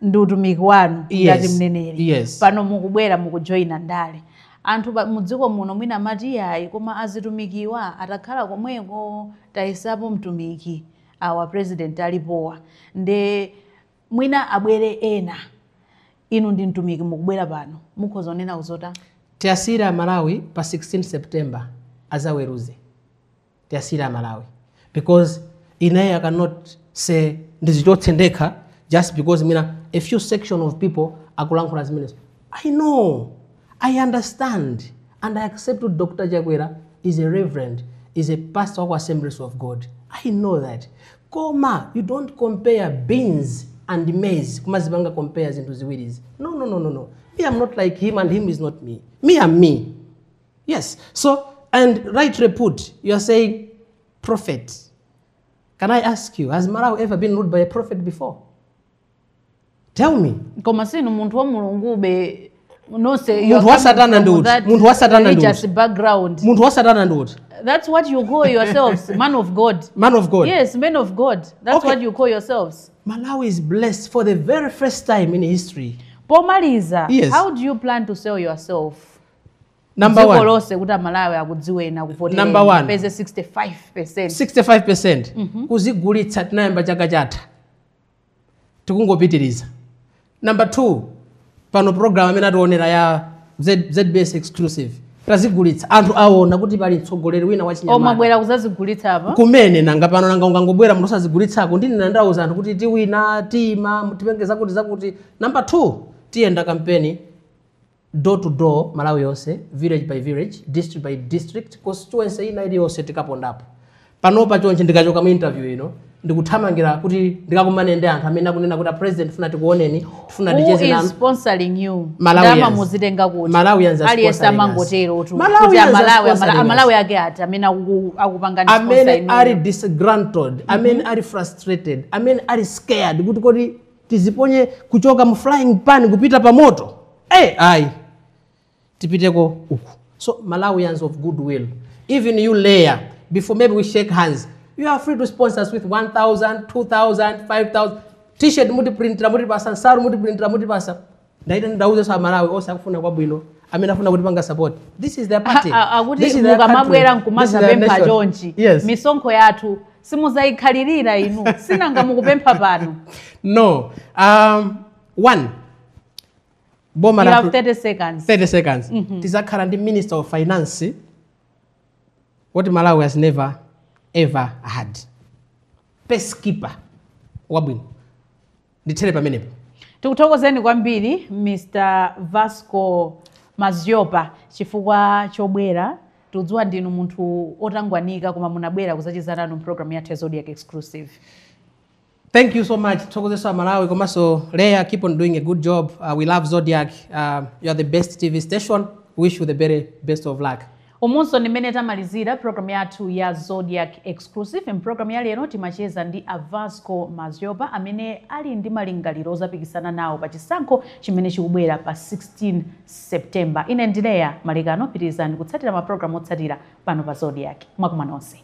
ndi utumiki wanu ngati mneneri. Yes. Pano mukubwera mukujoina ndale anthu mudziko muno mwina amati yayi koma azitumikiwa atakhala komweko tayisapo mtumiki awa president alipowa nde mwina abwere ena inu ndi mtumiki mukubwera pano mukhoza onena uzota Tiasira Malawi pa 16 September azaweruze. Tiasira Malawi because inaye cannot say ndizichotendeka just because mina a few section of people akulankhula zimene. I know, I understand, and I accept that Dr. Jagwera is a reverend, is a pastor of Assemblies of God. I know that. Koma, you don't compare beans and maize. Kuma zibanga compares into ziwiris. No. Me, I'm not like him and him is not me. Me, I'm me. Yes. So, and right repute, you are saying prophet. Can I ask you, has Malawi ever been ruled by a prophet before? Tell me. Koma sinu muntu wa mulungube no say muntu wa satana ndut. Muntu wa satana ndut. Just background. Muntu wa satana ndut. That's what you call yourselves, man of God. Man of God. Yes, man of God. That's Okay. what you call yourselves. Malawi is blessed for the very first time in history. Pomaliza, Yes. how do you plan to sell yourself? Number one. Lose kuta Malawi akudziwena kupotera. Number one. Peze 65%. 65%. Kuzigulitsa tinayamba chaka chatha. Tikungopitiriza. Number two, pano program amene atiwonera ya ZBS exclusive. Tazigulitsa anthu aona kuti pali mtsogoleri wina wachinyamata. Omabwera kuzazigulitsa apa? Kumene nanga pano nanga ungangobwera munthu osazigulitsako ndine ndandauza anthu kuti tiwina tima tipengeza kuti zakuti. Number two, tiyenda campaign door to door Malawi yonse, village by village, district by district, constituency ina iliyonse tikapondapo. Panopa chonche ndikachoka mu interview ino ndikuthamangira kuti ndikakumane ndi anthu amene akunena kuti president funa tikuoneni tifuna ticheze nanu. Who is sponsoring you? Malawians. Ndama muzitenga kuti. Malawians are Aliyesa sponsoring us. mangotero tu. Malawians are sponsoring us. Malawi yake ati amene akupanga sponsor Amene inu. ari disgruntled, amene ari frustrated, amene ari scared kuti kodi tiziponye kuchoka mu flying pan kupita pa moto. Ayi. Tipiteko uku. So Malawians of goodwill, even you layer before maybe we shake hands, you are free to sponsor us with 1,000, 2,000, 5,000 t-shirt muti printira muti pasa nsaru muti printira muti pasa. Ndaita ndauze sa Malawi ose akufuna kwabwino amene afuna kuti panga support. This is their party. Akuti mukamabwera nkumaza pempha chonchi. Yes. Misonkho yathu simuzayikhalirira inu. Sinanga mukupempha pano. No. One. You have 30 seconds. 30 seconds. Tizakhala ndi Minister of Finance. What Malawi has never ever had. Peacekeeper. Wabwino. Ndithere pamenepo. Tikuthokozeni kwambiri Mr. Vasco Maziopa chifukwa chobwera tudziwa ndinu munthu otangwanika koma munabwera kuzachizana nanu program ya Zodiac exclusive. Thank you so much. Thokozeso Malawi komanso Leah, keep on doing a good job. We love Zodiac. You are the best TV station. Wish you the very best of luck. Umunso nimene tamalizira program yathu ya Zodiac Exclusive. Program ya lero timacheza ndi Vasco Maziopa amene ali ndi malingaliro ozapikisana nawo pa chisankho chimene chikubwera pa 16 September. Ine ndileya Malikano, pitirizani kutsatira ma program otsatira pano pa Zodiac. Mwakuma nonse.